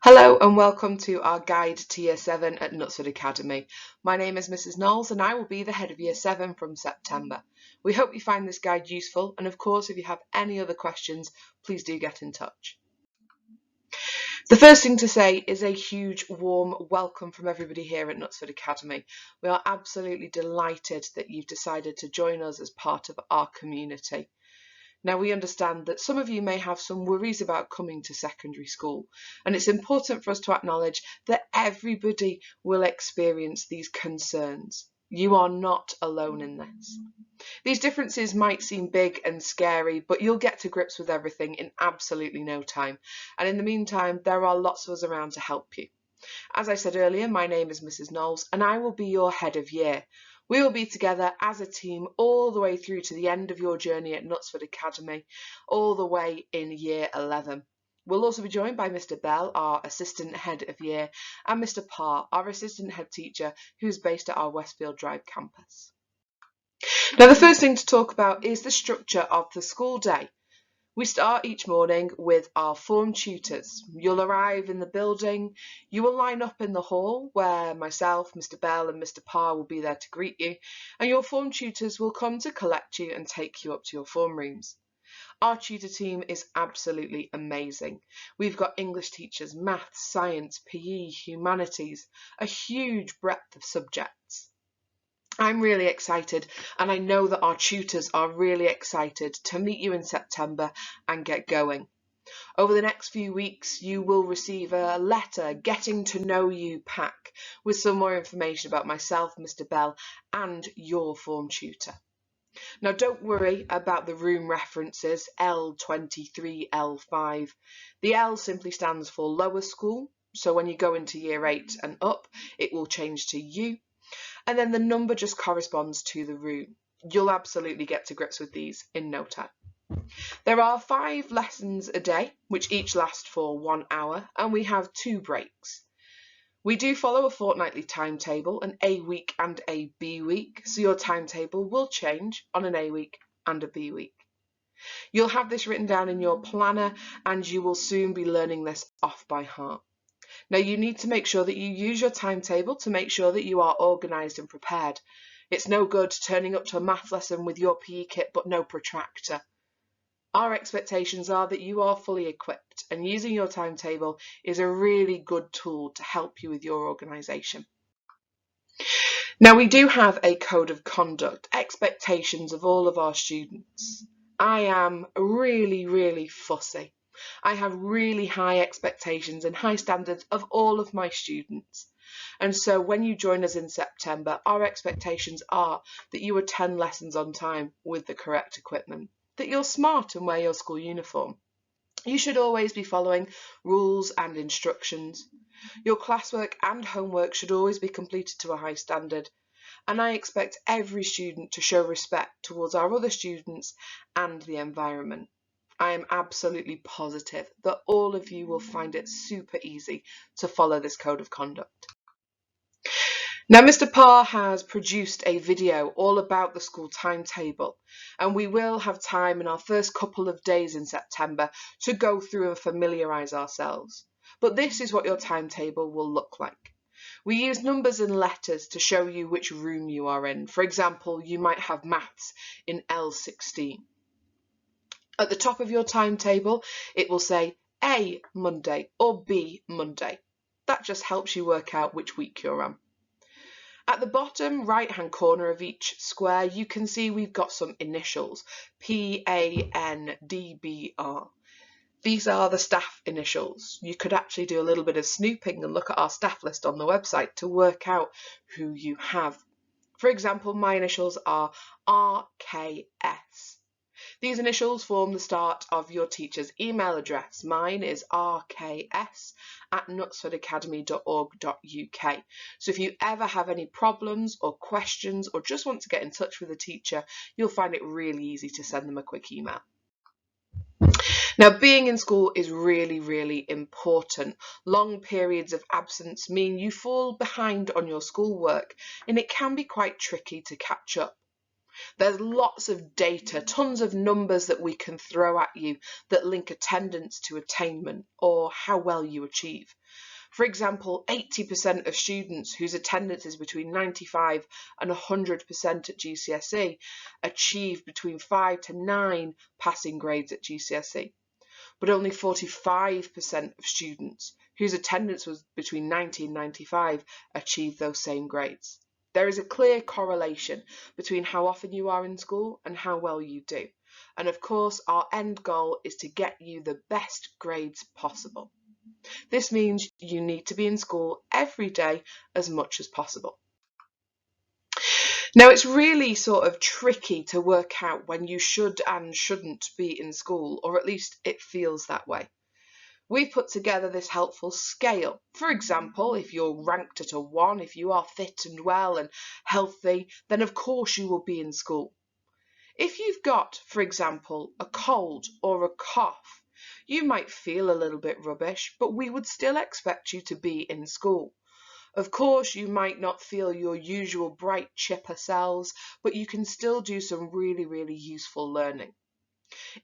Hello and welcome to our guide to Year 7 at Knutsford Academy. My name is Mrs Knowles and I will be the head of Year 7 from September. We hope you find this guide useful, and of course if you have any other questions please do get in touch. The first thing to say is a huge warm welcome from everybody here at Knutsford Academy. We are absolutely delighted that you've decided to join us as part of our community. Now, we understand that some of you may have some worries about coming to secondary school, and it's important for us to acknowledge that everybody will experience these concerns. You are not alone in this. These differences might seem big and scary, but you'll get to grips with everything in absolutely no time. And in the meantime, there are lots of us around to help you. As I said earlier, my name is Mrs Knowles and I will be your head of year. We will be together as a team all the way through to the end of your journey at Knutsford Academy, all the way in Year 11. We'll also be joined by Mr Bell, our Assistant Head of Year, and Mr Parr, our Assistant Head Teacher, who's based at our Westfield Drive campus. Now, the first thing to talk about is the structure of the school day. We start each morning with our form tutors. You'll arrive in the building, you will line up in the hall where myself, Mr Bell and Mr Parr will be there to greet you, and your form tutors will come to collect you and take you up to your form rooms. Our tutor team is absolutely amazing. We've got English teachers, maths, science, PE, humanities, a huge breadth of subjects. I'm really excited, and I know that our tutors are really excited to meet you in September and get going. Over the next few weeks, you will receive a letter, getting to know you pack with some more information about myself, Mr Bell, and your form tutor. Now, don't worry about the room references, L23, L5. The L simply stands for lower school, so when you go into Year 8 and up, it will change to U. And then the number just corresponds to the room. You'll absolutely get to grips with these in no time. There are 5 lessons a day, which each last for 1 hour, and we have 2 breaks. We do follow a fortnightly timetable, an A week and a B week, so your timetable will change on an A week and a B week. You'll have this written down in your planner, and you will soon be learning this off by heart. Now, you need to make sure that you use your timetable to make sure that you are organised and prepared. It's no good turning up to a math lesson with your PE kit but no protractor. Our expectations are that you are fully equipped, and using your timetable is a really good tool to help you with your organisation. Now, we do have a code of conduct, expectations of all of our students. I am really fussy. I have really high expectations and high standards of all of my students. And so when you join us in September, our expectations are that you attend lessons on time with the correct equipment, that you're smart and wear your school uniform. You should always be following rules and instructions. Your classwork and homework should always be completed to a high standard. And I expect every student to show respect towards our other students and the environment. I am absolutely positive that all of you will find it super easy to follow this code of conduct. Now, Mr Parr has produced a video all about the school timetable, and we will have time in our first couple of days in September to go through and familiarise ourselves. But this is what your timetable will look like. We use numbers and letters to show you which room you are in. For example, you might have maths in L16. At the top of your timetable, it will say A Monday or B Monday. That just helps you work out which week you're on. At the bottom right-hand corner of each square, you can see we've got some initials, PANDBR. These are the staff initials. You could actually do a little bit of snooping and look at our staff list on the website to work out who you have. For example, my initials are RKS. These initials form the start of your teacher's email address. Mine is rks@knutsfordacademy.org.uk. So if you ever have any problems or questions or just want to get in touch with a teacher, you'll find it really easy to send them a quick email. Now, being in school is really important. Long periods of absence mean you fall behind on your schoolwork, and it can be quite tricky to catch up. There's lots of data, tons of numbers that we can throw at you that link attendance to attainment or how well you achieve. For example, 80% of students whose attendance is between 95 and 100% at GCSE achieve between 5 to 9 passing grades at GCSE. But only 45% of students whose attendance was between 90 and 95 achieve those same grades. There is a clear correlation between how often you are in school and how well you do. And of course, our end goal is to get you the best grades possible. This means you need to be in school every day as much as possible. Now, it's really sort of tricky to work out when you should and shouldn't be in school, or at least it feels that way. We've put together this helpful scale. For example, if you're ranked at a 1, if you are fit and well and healthy, then of course you will be in school. If you've got, for example, a cold or a cough, you might feel a little bit rubbish, but we would still expect you to be in school. Of course, you might not feel your usual bright chipper selves, but you can still do some really, really useful learning.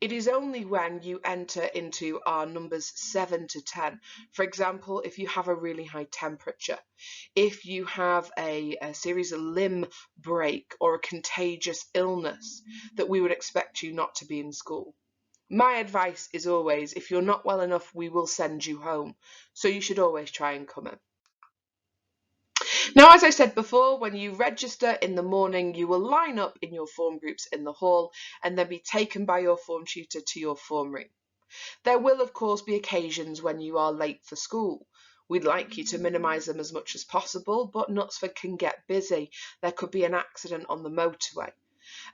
It is only when you enter into our numbers 7 to 10, for example, if you have a really high temperature, if you have a series of limb break or a contagious illness, that we would expect you not to be in school. My advice is always, if you're not well enough, we will send you home. So you should always try and come in. Now, as I said before, when you register in the morning, you will line up in your form groups in the hall and then be taken by your form tutor to your form room. There will, of course, be occasions when you are late for school. We'd like you to minimise them as much as possible, but Knutsford can get busy. There could be an accident on the motorway.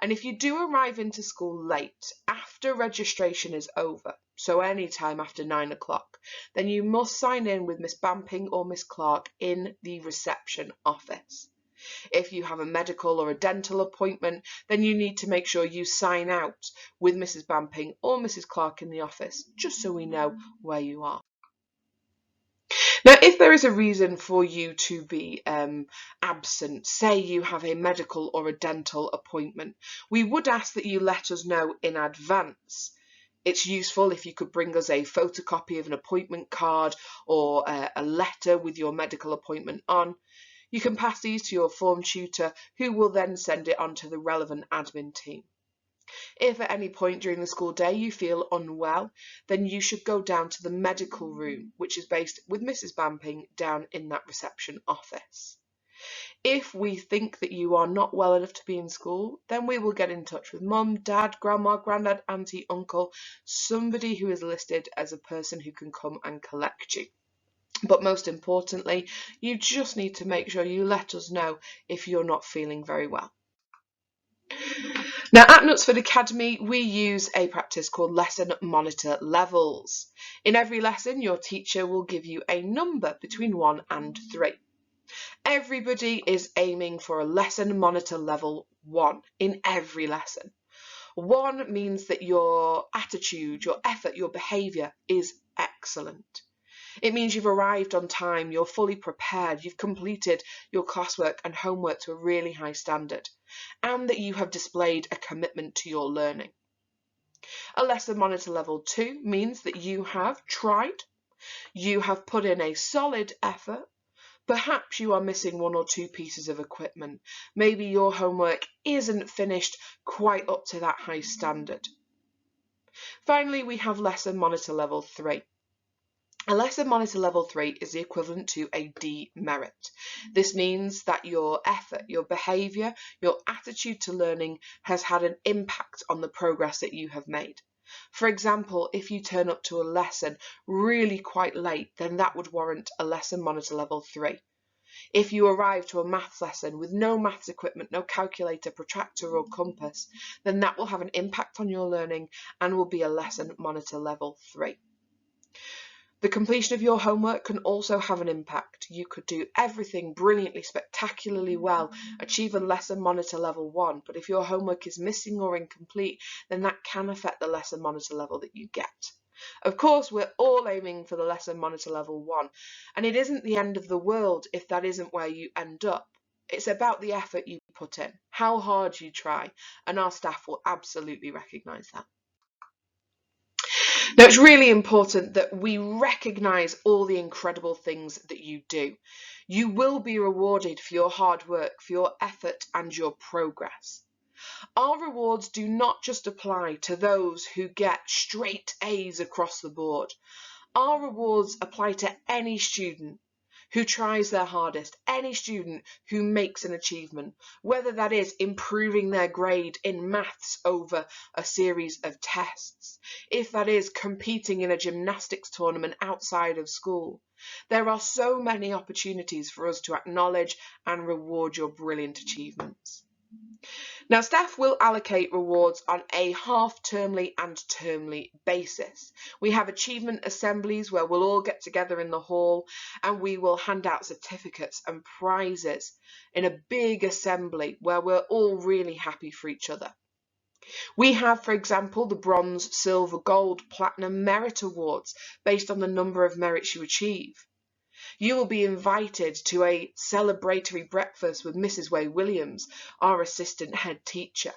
And if you do arrive into school late, after registration is over, so any time after 9 o'clock, then you must sign in with Miss Bamping or Miss Clark in the reception office. If you have a medical or a dental appointment, then you need to make sure you sign out with Mrs. Bamping or Mrs. Clark in the office, just so we know where you are. Now, if there is a reason for you to be absent, say you have a medical or a dental appointment, we would ask that you let us know in advance. It's useful if you could bring us a photocopy of an appointment card or a letter with your medical appointment on. You can pass these to your form tutor, who will then send it on to the relevant admin team. If at any point during the school day you feel unwell, then you should go down to the medical room, which is based with Mrs. Bamping down in that reception office. If we think that you are not well enough to be in school, then we will get in touch with mum, dad, grandma, granddad, auntie, uncle, somebody who is listed as a person who can come and collect you. But most importantly, you just need to make sure you let us know if you're not feeling very well. Now, at Knutsford Academy, we use a practice called lesson monitor levels. In every lesson, your teacher will give you a number between 1 and 3. Everybody is aiming for a lesson monitor level 1 in every lesson. 1 means that your attitude, your effort, your behaviour is excellent. It means you've arrived on time, you're fully prepared, you've completed your classwork and homework to a really high standard, and that you have displayed a commitment to your learning. A lesson monitor level 2 means that you have tried, you have put in a solid effort. Perhaps you are missing 1 or 2 pieces of equipment. Maybe your homework isn't finished quite up to that high standard. Finally, we have lesson monitor level 3. A lesson monitor level 3 is the equivalent to a demerit. This means that your effort, your behaviour, your attitude to learning has had an impact on the progress that you have made. For example, if you turn up to a lesson really quite late, then that would warrant a lesson monitor level 3. If you arrive to a maths lesson with no maths equipment, no calculator, protractor or compass, then that will have an impact on your learning and will be a lesson monitor level 3. The completion of your homework can also have an impact. You could do everything brilliantly, spectacularly well, achieve a lesson monitor level 1, but if your homework is missing or incomplete, then that can affect the lesson monitor level that you get. Of course, we're all aiming for the lesson monitor level 1, and it isn't the end of the world if that isn't where you end up. It's about the effort you put put in, how hard you try, and our staff will absolutely recognise that. Now, it's really important that we recognise all the incredible things that you do. You will be rewarded for your hard work, for your effort and your progress. Our rewards do not just apply to those who get straight A's across the board. Our rewards apply to any student who tries their hardest, any student who makes an achievement, whether that is improving their grade in maths over a series of tests, if that is competing in a gymnastics tournament outside of school. There are so many opportunities for us to acknowledge and reward your brilliant achievements. Now, staff will allocate rewards on a half-termly and termly basis. We have achievement assemblies where we'll all get together in the hall and we will hand out certificates and prizes in a big assembly where we're all really happy for each other. We have, for example, the bronze, silver, gold, platinum merit awards based on the number of merits you achieve. You will be invited to a celebratory breakfast with Mrs. Way-Williams, our assistant head teacher.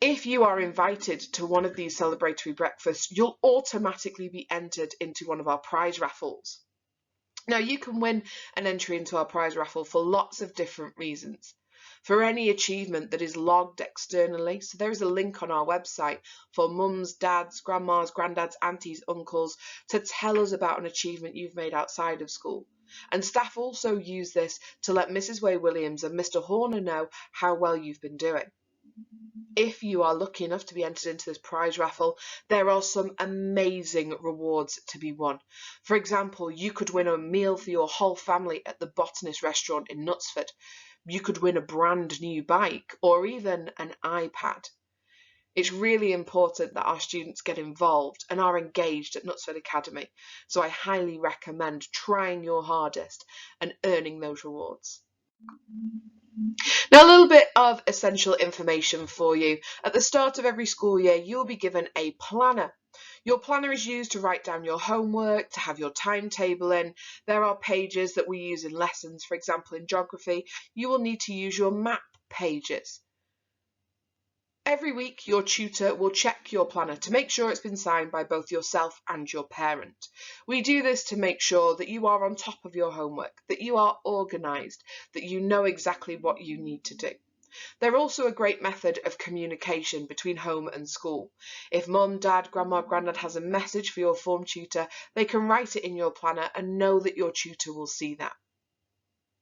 If you are invited to one of these celebratory breakfasts, you'll automatically be entered into one of our prize raffles. Now, you can win an entry into our prize raffle for lots of different reasons. For any achievement that is logged externally, so there is a link on our website for mums, dads, grandmas, granddads, aunties, uncles to tell us about an achievement you've made outside of school. And staff also use this to let Mrs. Way-Williams and Mr. Horner know how well you've been doing. If you are lucky enough to be entered into this prize raffle, there are some amazing rewards to be won. For example, you could win a meal for your whole family at the Botanist restaurant in Knutsford. You could win a brand new bike or even an iPad. It's really important that our students get involved and are engaged at Knutsford Academy, so I highly recommend trying your hardest and earning those rewards. Now, a little bit of essential information for you. At the start of every school year, you'll be given a planner. Your planner is used to write down your homework, to have your timetable in. There are pages that we use in lessons. For example, in geography, you will need to use your map pages. Every week, your tutor will check your planner to make sure it's been signed by both yourself and your parent. We do this to make sure that you are on top of your homework, that you are organised, that you know exactly what you need to do. They're also a great method of communication between home and school. If mum, dad, grandma, granddad has a message for your form tutor, they can write it in your planner and know that your tutor will see that.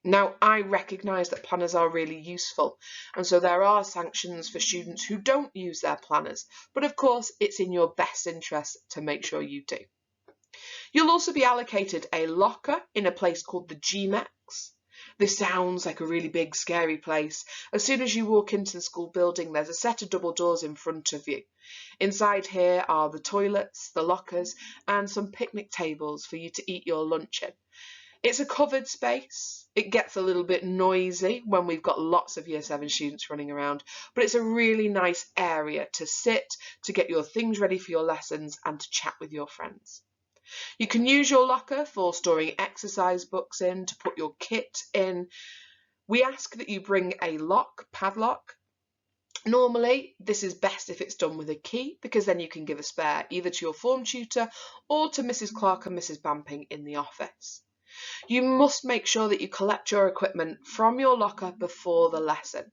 Now, I recognise that planners are really useful, and so there are sanctions for students who don't use their planners, but of course it's in your best interest to make sure you do. You'll also be allocated a locker in a place called the GMEX. This sounds like a really big, scary place. As soon as you walk into the school building, there's a set of double doors in front of you. Inside here are the toilets, the lockers, and some picnic tables for you to eat your lunch in. It's a covered space. It gets a little bit noisy when we've got lots of Year 7 students running around, but it's a really nice area to sit, to get your things ready for your lessons, and to chat with your friends. You can use your locker for storing exercise books in, to put your kit in. We ask that you bring a padlock. Normally, this is best if it's done with a key, because then you can give a spare either to your form tutor or to Mrs. Clark and Mrs. Bamping in the office. You must make sure that you collect your equipment from your locker before the lesson.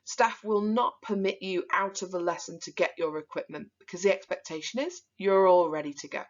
Staff will not permit you out of the lesson to get your equipment because the expectation is you're all ready to go.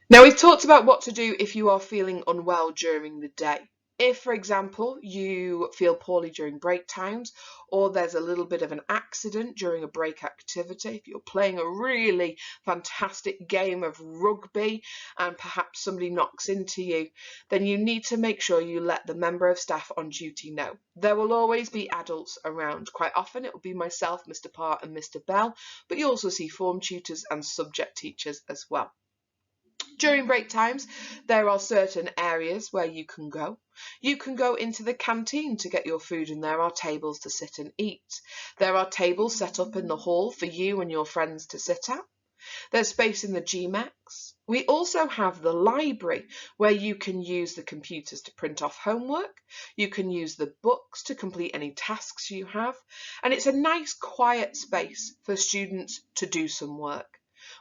Now, we've talked about what to do if you are feeling unwell during the day. If, for example, you feel poorly during break times, or there's a little bit of an accident during a break activity, if you're playing a really fantastic game of rugby and perhaps somebody knocks into you, then you need to make sure you let the member of staff on duty know. There will always be adults around. Quite often it will be myself, Mr. Parr and Mr. Bell, but you also see form tutors and subject teachers as well. During break times, there are certain areas where you can go. You can go into the canteen to get your food, and there are tables to sit and eat. There are tables set up in the hall for you and your friends to sit at. There's space in the GMEX. We also have the library, where you can use the computers to print off homework, you can use the books to complete any tasks you have, and it's a nice quiet space for students to do some work.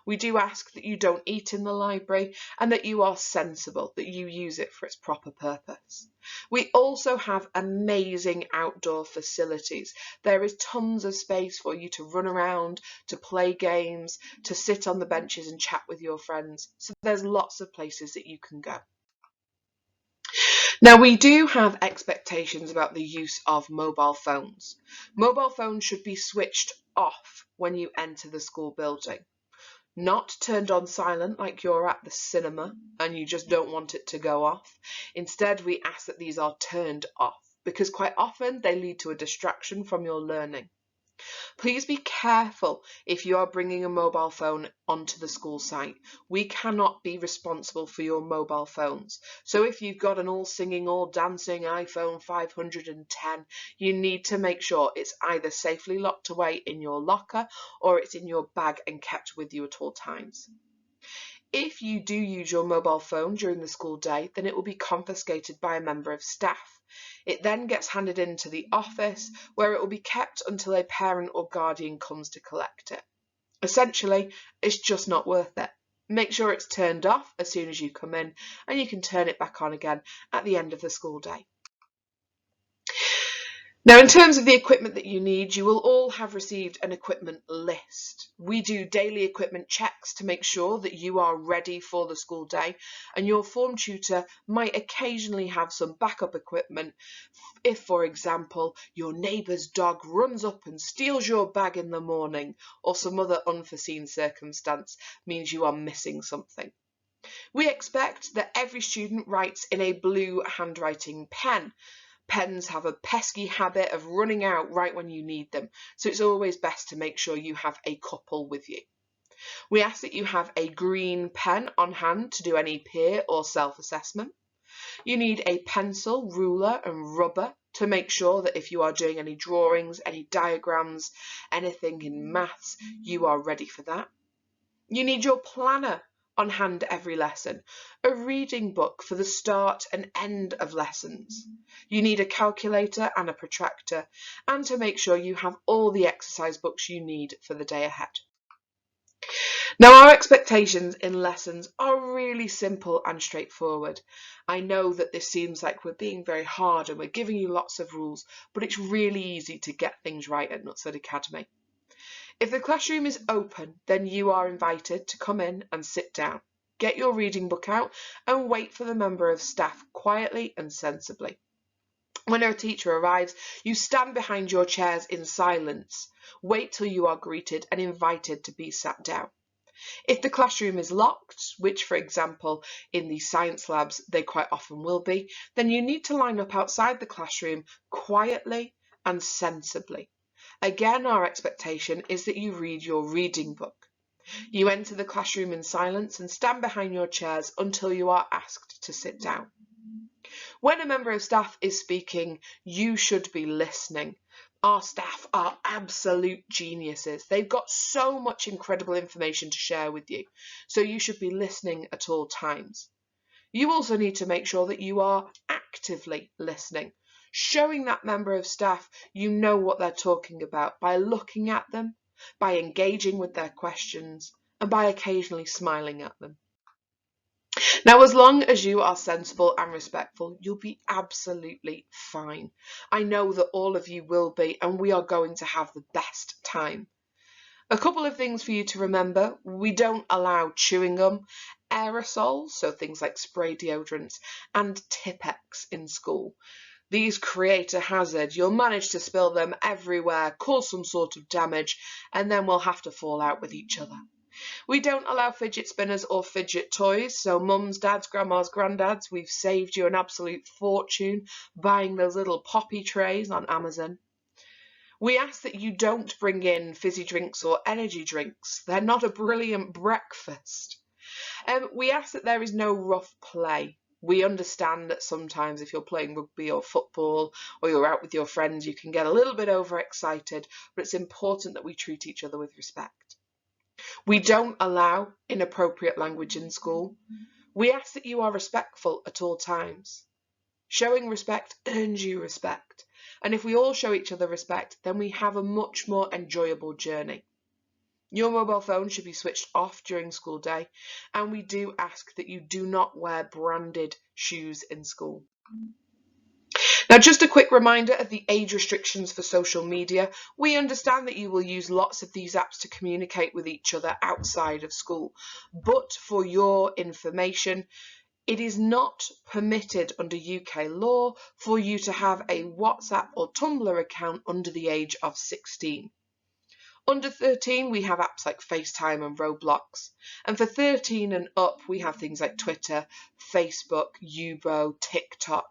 We do ask that you don't eat in the library and that you are sensible, that you use it for its proper purpose. We also have amazing outdoor facilities. There is tons of space for you to run around, to play games, to sit on the benches and chat with your friends. So there's lots of places that you can go. Now, we do have expectations about the use of mobile phones. Mobile phones should be switched off when you enter the school building. Not turned on silent like you're at the cinema and you just don't want it to go off. Instead, we ask that these are turned off because quite often they lead to a distraction from your learning. Please be careful if you are bringing a mobile phone onto the school site. We cannot be responsible for your mobile phones. So if you've got an all singing, all dancing iPhone 510, you need to make sure it's either safely locked away in your locker or it's in your bag and kept with you at all times. If you do use your mobile phone during the school day, then it will be confiscated by a member of staff. It then gets handed into the office where it will be kept until a parent or guardian comes to collect it. Essentially, it's just not worth it. Make sure it's turned off as soon as you come in and you can turn it back on again at the end of the school day. Now, in terms of the equipment that you need, you will all have received an equipment list. We do daily equipment checks to make sure that you are ready for the school day, and your form tutor might occasionally have some backup equipment if, for example, your neighbour's dog runs up and steals your bag in the morning, or some other unforeseen circumstance means you are missing something. We expect that every student writes in a blue handwriting pen. Pens have a pesky habit of running out right when you need them, so it's always best to make sure you have a couple with you. We ask that you have a green pen on hand to do any peer or self-assessment. You need a pencil, ruler and rubber to make sure that if you are doing any drawings, any diagrams, anything in maths, you are ready for that. You need your planner on hand every lesson, a reading book for the start and end of lessons. You need a calculator and a protractor, and to make sure you have all the exercise books you need for the day ahead. Now, our expectations in lessons are really simple and straightforward. I know that this seems like we're being very hard and we're giving you lots of rules, but it's really easy to get things right at Knutsford Academy. If the classroom is open, then you are invited to come in and sit down. Get your reading book out and wait for the member of staff quietly and sensibly. When a teacher arrives, you stand behind your chairs in silence. Wait till you are greeted and invited to be sat down. If the classroom is locked, which for example in the science labs they quite often will be, then you need to line up outside the classroom quietly and sensibly. Again, our expectation is that you read your reading book. You enter the classroom in silence and stand behind your chairs until you are asked to sit down. When a member of staff is speaking, you should be listening. Our staff are absolute geniuses. They've got so much incredible information to share with you, so you should be listening at all times. You also need to make sure that you are actively listening, showing that member of staff you know what they're talking about by looking at them, by engaging with their questions, and by occasionally smiling at them. Now, as long as you are sensible and respectful, you'll be absolutely fine. I know that all of you will be, and we are going to have the best time. A couple of things for you to remember. We don't allow chewing gum, aerosols, so things like spray deodorants, and Tipp-Ex in school. These create a hazard. You'll manage to spill them everywhere, cause some sort of damage, and then we'll have to fall out with each other. We don't allow fidget spinners or fidget toys, so mums, dads, grandmas, granddads, we've saved you an absolute fortune buying those little poppy trays on Amazon. We ask that you don't bring in fizzy drinks or energy drinks. They're not a brilliant breakfast. We ask that there is no rough play. We understand that sometimes if you're playing rugby or football or you're out with your friends, you can get a little bit overexcited, but it's important that we treat each other with respect. We don't allow inappropriate language in school. We ask that you are respectful at all times. Showing respect earns you respect. And if we all show each other respect, then we have a much more enjoyable journey. Your mobile phone should be switched off during school day, and we do ask that you do not wear branded shoes in school. Now, just a quick reminder of the age restrictions for social media. We understand that you will use lots of these apps to communicate with each other outside of school, but for your information, it is not permitted under UK law for you to have a WhatsApp or Tumblr account under the age of 16. Under 13, we have apps like FaceTime and Roblox. And for 13 and up, we have things like Twitter, Facebook, Yubo, TikTok.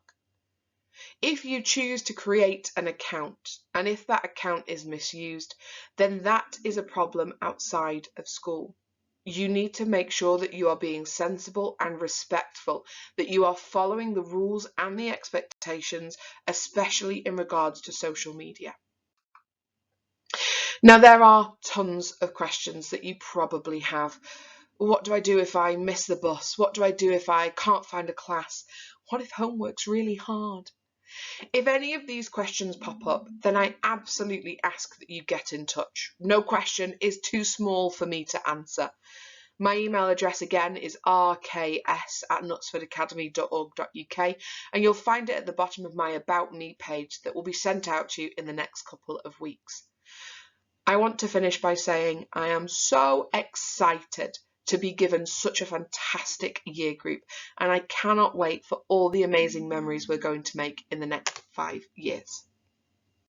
If you choose to create an account, and if that account is misused, then that is a problem outside of school. You need to make sure that you are being sensible and respectful, that you are following the rules and the expectations, especially in regards to social media. Now, there are tons of questions that you probably have. What do I do if I miss the bus? What do I do if I can't find a class? What if homework's really hard? If any of these questions pop up, then I absolutely ask that you get in touch. No question is too small for me to answer. My email address again is rks@knutsfordacademy.org.uk, and you'll find it at the bottom of my About Me page that will be sent out to you in the next couple of weeks. I want to finish by saying I am so excited to be given such a fantastic year group, and I cannot wait for all the amazing memories we're going to make in the next 5 years.